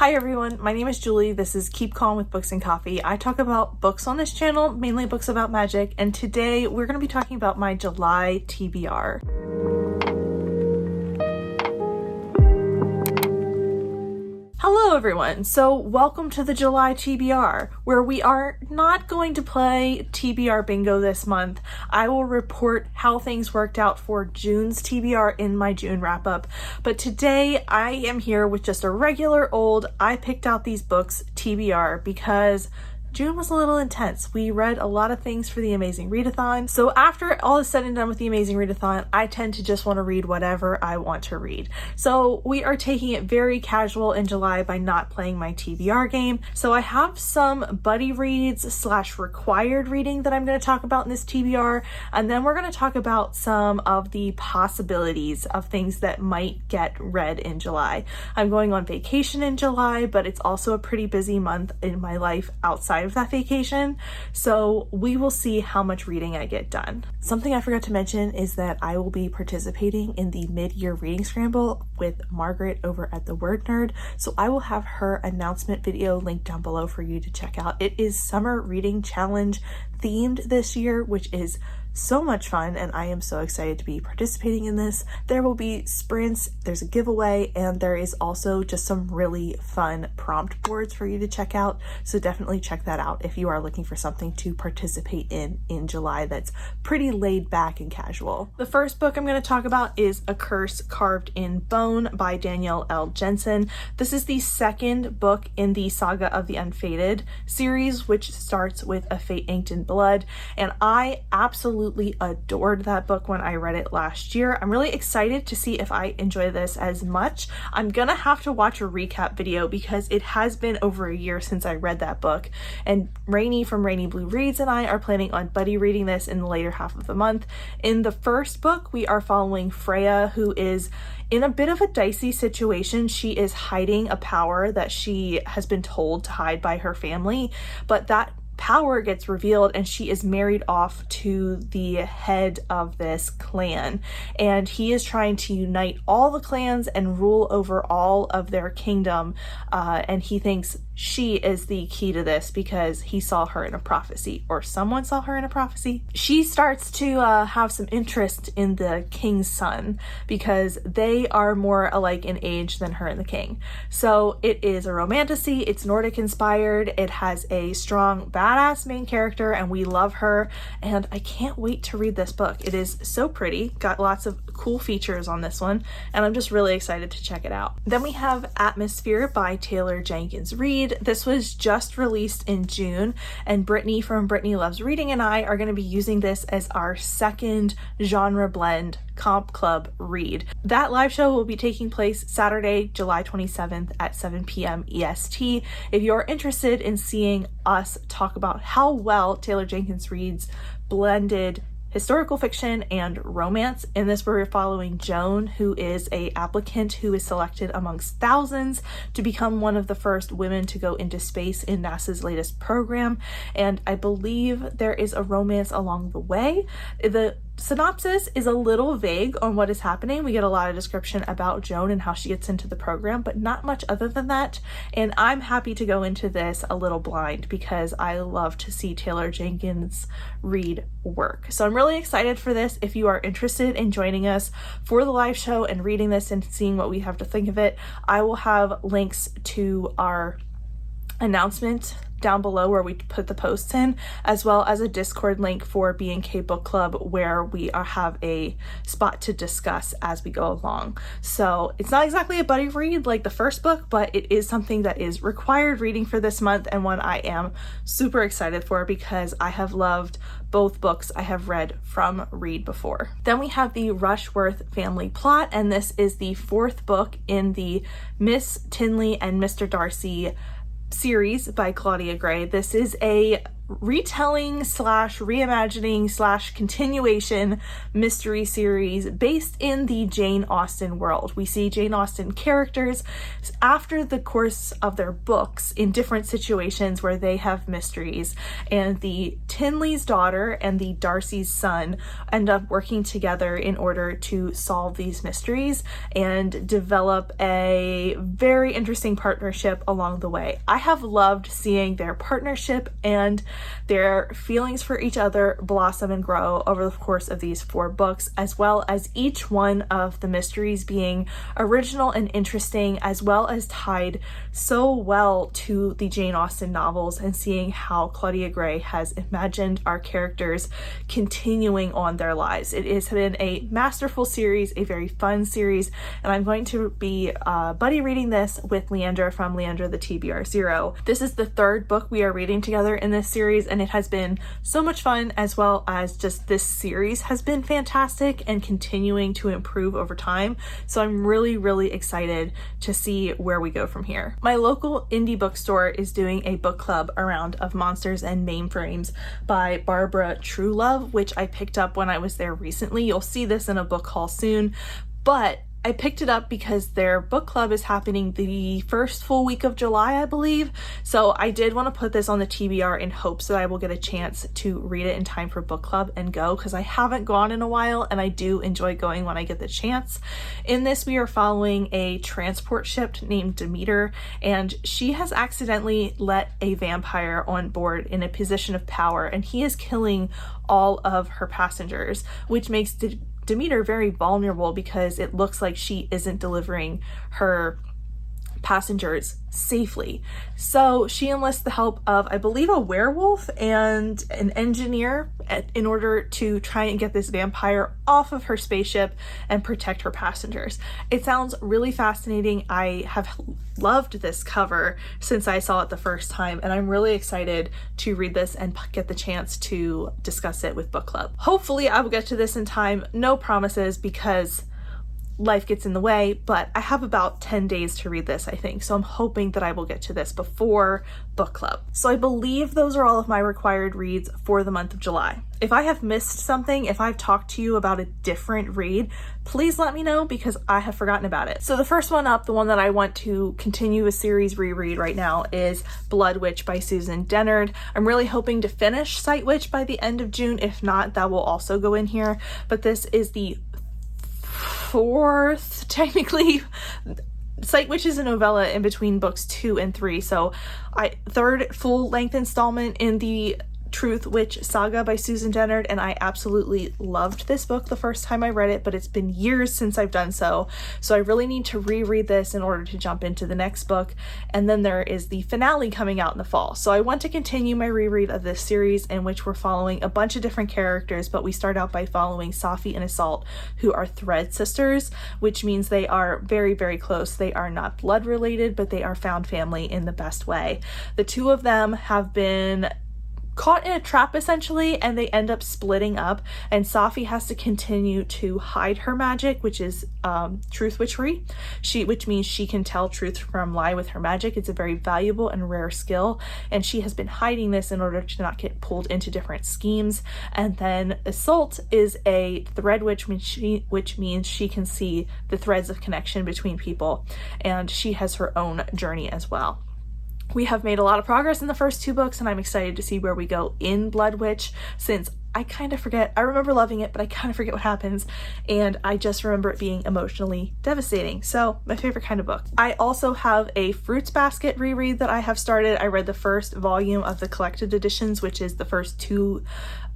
Hi everyone, my name is Julie. This is Keep Calm with Books and Coffee. I talk about books on this channel, mainly books about magic, and today we're going to be talking about my July TBR. Hello everyone, so welcome to the July TBR, where we are not going to play TBR bingo this month. I will report how things worked out for June's TBR in my June wrap up, but today I am here with just a regular old I picked out these books TBR because June was a little intense. We read a lot of things for the Amazing Readathon. So after all is said and done with the Amazing Readathon, I tend to just want to read whatever I want to read. So we are taking it very casual in July by not playing my TBR game. So I have some buddy reads / required reading that I'm going to talk about in this TBR. And then we're going to talk about some of the possibilities of things that might get read in July. I'm going on vacation in July, but it's also a pretty busy month in my life outside of that vacation, so we will see how much reading I get done. Something I forgot to mention is that I will be participating in the mid-year reading scramble with Margaret over at The Word Nerd, so I will have her announcement video linked down below for you to check out. It is Summer Reading Challenge themed this year, which is so much fun, and I am so excited to be participating in this. There will be sprints, there's a giveaway, and there is also just some really fun prompt boards for you to check out, so definitely check that out if you are looking for something to participate in July that's pretty laid back and casual. The first book I'm going to talk about is A Curse Carved in Bone by Danielle L. Jensen. This is the second book in the Saga of the Unfated series, which starts with A Fate Inked in Blood, and I absolutely adored that book when I read it last year. I'm really excited to see if I enjoy this as much. I'm gonna have to watch a recap video because it has been over a year since I read that book, and Rainy from Rainy Blue Reads and I are planning on buddy reading this in the later half of the month. In the first book, we are following Freya, who is in a bit of a dicey situation. She is hiding a power that she has been told to hide by her family, but that power gets revealed and she is married off to the head of this clan, and he is trying to unite all the clans and rule over all of their kingdom, and he thinks she is the key to this because he saw her in a prophecy, or someone saw her in a prophecy. She starts to have some interest in the king's son because they are more alike in age than her and the king. So it is a romantasy, it's Nordic inspired, it has a strong badass main character and we love her, and I can't wait to read this book. It is so pretty, got lots of cool features on this one, and I'm just really excited to check it out. Then we have Atmosphere by Taylor Jenkins Reid. This was just released in June, and Brittany from Brittany Loves Reading and I are going to be using this as our second genre blend comp club read. That live show will be taking place Saturday, July 27th at 7 p.m. EST. If you're interested in seeing us talk about how well Taylor Jenkins Reid's blended historical fiction and romance. In this, we're following Joan, who is an applicant who is selected amongst thousands to become one of the first women to go into space in NASA's latest program, and I believe there is a romance along the way. The synopsis is a little vague on what is happening. We get a lot of description about Joan and how she gets into the program, but not much other than that. And I'm happy to go into this a little blind because I love to see Taylor Jenkins Reid work. So I'm really excited for this. If you are interested in joining us for the live show and reading this and seeing what we have to think of it, I will have links to our announcement down below where we put the posts in, as well as a Discord link for B&K Book Club where we have a spot to discuss as we go along. So it's not exactly a buddy read like the first book, but it is something that is required reading for this month and one I am super excited for because I have loved both books I have read from Read before. Then we have the Rushworth family plot, and this is the fourth book in the Miss Tinley and Mr. Darcy series by Claudia Gray. This is a retelling slash reimagining slash continuation mystery series based in the Jane Austen world. We see Jane Austen characters after the course of their books in different situations where they have mysteries, and the Tinley's daughter and the Darcy's son end up working together in order to solve these mysteries and develop a very interesting partnership along the way. I have loved seeing their partnership and their feelings for each other blossom and grow over the course of these 4 books, as well as each one of the mysteries being original and interesting, as well as tied so well to the Jane Austen novels, and seeing how Claudia Gray has imagined our characters continuing on their lives. It has been a masterful series, a very fun series, and I'm going to be buddy reading this with Leandra from Leandra the TBR Zero. This is the 3rd book we are reading together in this series, and it has been so much fun, as well as just this series has been fantastic and continuing to improve over time. So I'm really excited to see where we go from here. My local indie bookstore is doing a book club around of Monsters and Mainframes by Barbara Truelove, which I picked up when I was there recently. You'll see this in a book haul soon, but I picked it up because their book club is happening the first full week of July, I believe. So I did want to put this on the TBR in hopes that I will get a chance to read it in time for book club and go, because I haven't gone in a while and I do enjoy going when I get the chance. In this, we are following a transport ship named Demeter, and she has accidentally let a vampire on board in a position of power, and he is killing all of her passengers, which makes Demeter very vulnerable because it looks like she isn't delivering her passengers safely. So she enlists the help of, I believe, a werewolf and an engineer in order to try and get this vampire off of her spaceship and protect her passengers. It sounds really fascinating. I have loved this cover since I saw it the first time, and I'm really excited to read this and get the chance to discuss it with book club. Hopefully I will get to this in time. No promises, because life gets in the way, but I have about 10 days to read this, I think. So I'm hoping that I will get to this before book club. So I believe those are all of my required reads for the month of July. If I have missed something, if I've talked to you about a different read, please let me know, because I have forgotten about it. So the first one up, the one that I want to continue a series reread right now, is Blood Witch by Susan Dennard. I'm really hoping to finish Sight Witch by the end of June. If not, that will also go in here. But this is the 4th, technically. Sight Witch is a novella in between books 2 and 3, so 3rd full-length installment in the Truth Witch saga by Susan Dennard, and I absolutely loved this book the first time I read it, but it's been years since I've done so I really need to reread this in order to jump into the next book. And then there is the finale coming out in the fall, so I want to continue my reread of this series, in which we're following a bunch of different characters, but we start out by following Safi and Assault, who are thread sisters, which means they are very close. They are not blood related, but they are found family in the best way. The 2 of them have been caught in a trap, essentially, and they end up splitting up, and Safi has to continue to hide her magic, which is truth witchery, which means she can tell truth from lie with her magic. It's a very valuable and rare skill, and she has been hiding this in order to not get pulled into different schemes. And then Assault is a thread witch, which means she can see the threads of connection between people, and she has her own journey as well. We have made a lot of progress in the first 2 books, and I'm excited to see where we go in Blood Witch, since I kind of forget. I remember loving it, but I kind of forget what happens, and I just remember it being emotionally devastating. So my favorite kind of book. I also have a Fruits Basket reread that I have started. I read the first volume of the collected editions, which is the first 2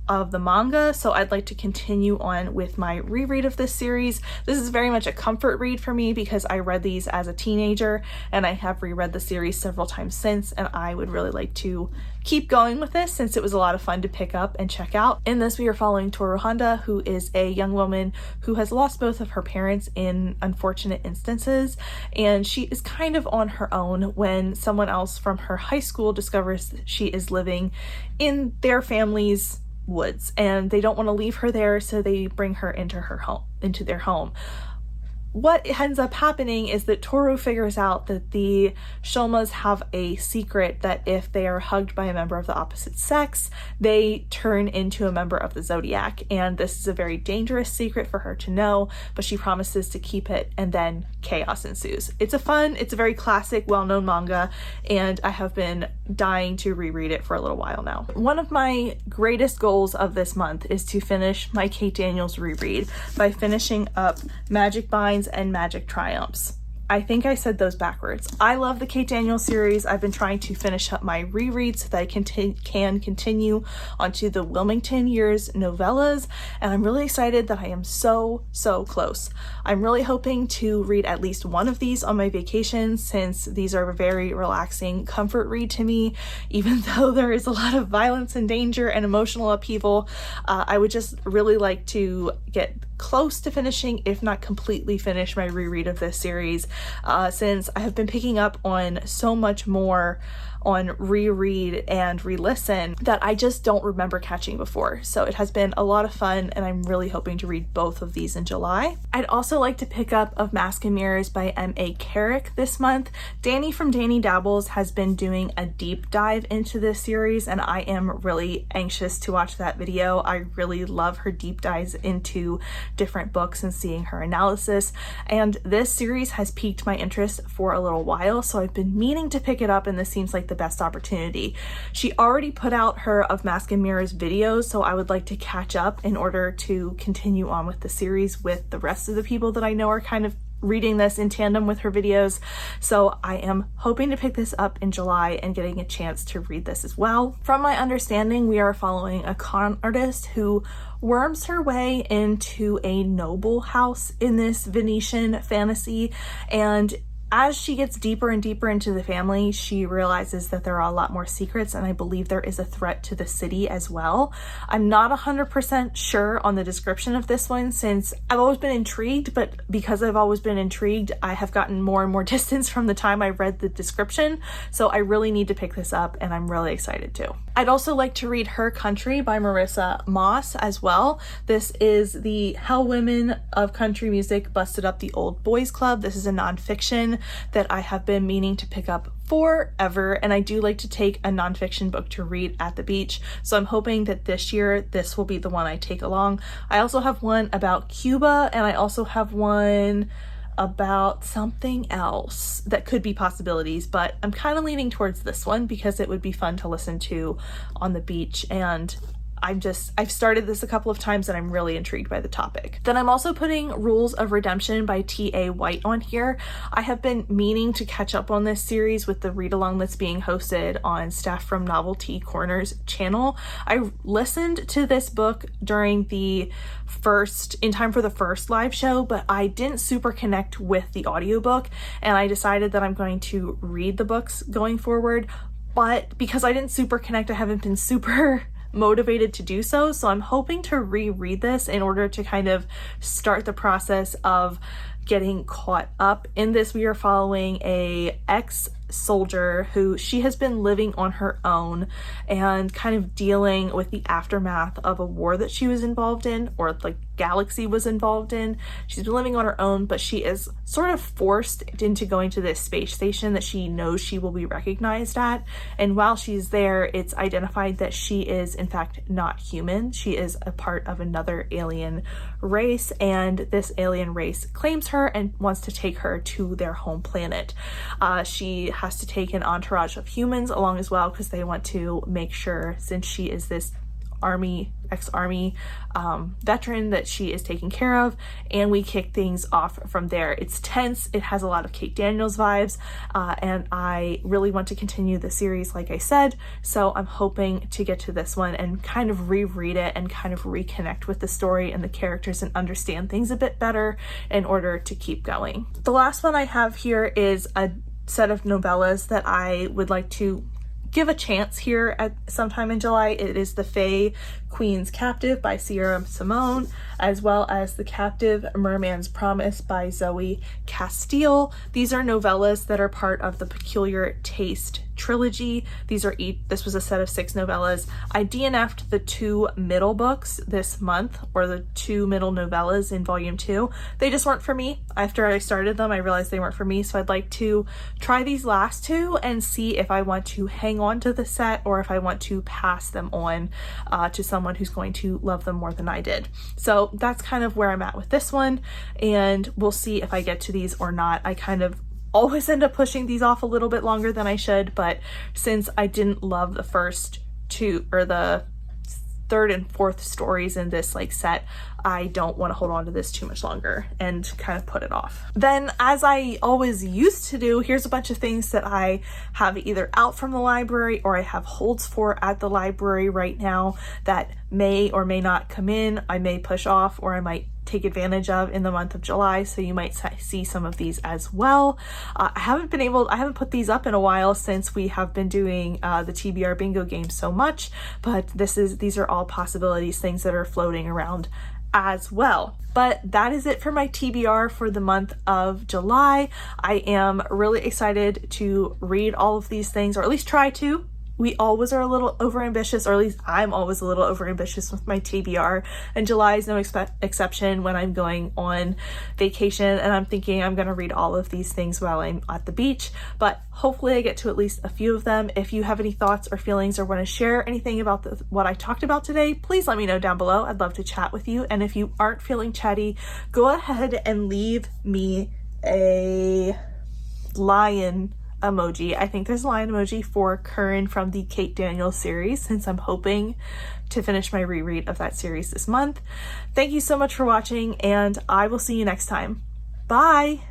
of the manga, so I'd like to continue on with my reread of this series. This is very much a comfort read for me because I read these as a teenager, and I have reread the series several times since, and I would really like to keep going with this since it was a lot of fun to pick up and check out. In this, we are following Toru Honda, who is a young woman who has lost both of her parents in unfortunate instances, and she is kind of on her own when someone else from her high school discovers that she is living in their family's woods, and they don't want to leave her there, so they bring her into their home. what ends up happening is that Toru figures out that the Shomas have a secret that if they are hugged by a member of the opposite sex, they turn into a member of the Zodiac. And this is a very dangerous secret for her to know, but she promises to keep it, and then chaos ensues. It's a very classic, well-known manga, and I have been dying to reread it for a little while now. One of my greatest goals of this month is to finish my Kate Daniels reread by finishing up Magic Binds and Magic Triumphs. I think I said those backwards. I love the Kate Daniels series. I've been trying to finish up my reread so that I can continue onto the Wilmington Years novellas, and I'm really excited that I am so close. I'm really hoping to read at least one of these on my vacation, since these are a very relaxing comfort read to me. Even though there is a lot of violence and danger and emotional upheaval, I would just really like to get close to finishing, if not completely finish, my reread of this series, since I have been picking up on so much more on reread and re-listen that I just don't remember catching before. So it has been a lot of fun, and I'm really hoping to read both of these in July. I'd also like to pick up Of Mask and Mirrors by M.A. Carrick this month. Danny from Danny Dabbles has been doing a deep dive into this series, and I am really anxious to watch that video. I really love her deep dives into different books and seeing her analysis, and this series has piqued my interest for a little while, so I've been meaning to pick it up, and this seems like the best opportunity. She already put out her Of Mask and Mirrors videos, so I would like to catch up in order to continue on with the series with the rest of the people that I know are kind of reading this in tandem with her videos. So I am hoping to pick this up in July and getting a chance to read this as well. From my understanding, we are following a con artist who worms her way into a noble house in this Venetian fantasy, and as she gets deeper and deeper into the family, she realizes that there are a lot more secrets, and I believe there is a threat to the city as well. I'm not 100% sure on the description of this one, since I've always been intrigued, but because I've always been intrigued, I have gotten more and more distance from the time I read the description, so I really need to pick this up, and I'm really excited to. I'd also like to read Her Country by Marissa Moss as well. This is the Hell Women of Country Music Busted Up the Old Boys Club. This is a nonfiction that I have been meaning to pick up forever, and I do like to take a nonfiction book to read at the beach, so I'm hoping that this year this will be the one I take along. I also have one about Cuba, and I also have one about something else that could be possibilities, but I'm kind of leaning towards this one because it would be fun to listen to on the beach, and I've started this a couple of times and I'm really intrigued by the topic. Then I'm also putting Rules of Redemption by T.A. White on here. I have been meaning to catch up on this series with the read-along that's being hosted on Staff from Novelty Corner's channel. I listened to this book in time for the first live show, but I didn't super connect with the audiobook, and I decided that I'm going to read the books going forward, but because I didn't super connect, I haven't been super motivated to do so. So I'm hoping to reread this in order to kind of start the process of getting caught up. In this, we are following a ex-soldier who she has been living on her own and kind of dealing with the aftermath of a war that she was involved in, or the galaxy was involved in. She's been living on her own, but she is sort of forced into going to this space station that she knows she will be recognized at. And while she's there, it's identified that she is in fact not human. She is a part of another alien race, and this alien race claims her and wants to take her to their home planet. She has to take an entourage of humans along as well, because they want to make sure, since she is this ex-army veteran, that she is taken care of, and we kick things off from there. It's tense, it has a lot of Kate Daniels vibes, and I really want to continue the series, like I said, so I'm hoping to get to this one and kind of reread it and kind of reconnect with the story and the characters and understand things a bit better in order to keep going. The last one I have here is a set of novellas that I would like to give a chance here at sometime in July. It is the Fae Queen's Captive by Sierra Simone, as well as The Captive Merman's Promise by Zoe Castile. These are novellas that are part of the Peculiar Taste trilogy. This was a set of 6 novellas. I DNF'd the 2 middle books this month, or the 2 middle novellas in volume 2. They just weren't for me. After I started them, I realized they weren't for me, so I'd like to try these last 2 and see if I want to hang on to the set or if I want to pass them on to someone who's going to love them more than I did. So that's kind of where I'm at with this one, and we'll see if I get to these or not. I kind of always end up pushing these off a little bit longer than I should, but since I didn't love the first 2 or the 3rd and 4th stories in this set, I don't want to hold on to this too much longer and kind of put it off. Then, as I always used to do, here's a bunch of things that I have either out from the library or I have holds for at the library right now that may or may not come in. I may push off, or I might take advantage of in the month of July, so you might see some of these as well. I haven't put these up in a while since we have been doing the TBR bingo game so much, but these are all possibilities, things that are floating around as well. But that is it for my TBR for the month of July. I am really excited to read all of these things, or at least try to. We always are a little overambitious, or at least I'm always a little overambitious with my TBR, and July is no exception when I'm going on vacation and I'm thinking I'm going to read all of these things while I'm at the beach, but hopefully I get to at least a few of them. If you have any thoughts or feelings or want to share anything about what I talked about today, please let me know down below. I'd love to chat with you, and if you aren't feeling chatty, go ahead and leave me a lion emoji. I think there's a lion emoji for Curran from the Kate Daniels series, since I'm hoping to finish my reread of that series this month. Thank you so much for watching, and I will see you next time. Bye!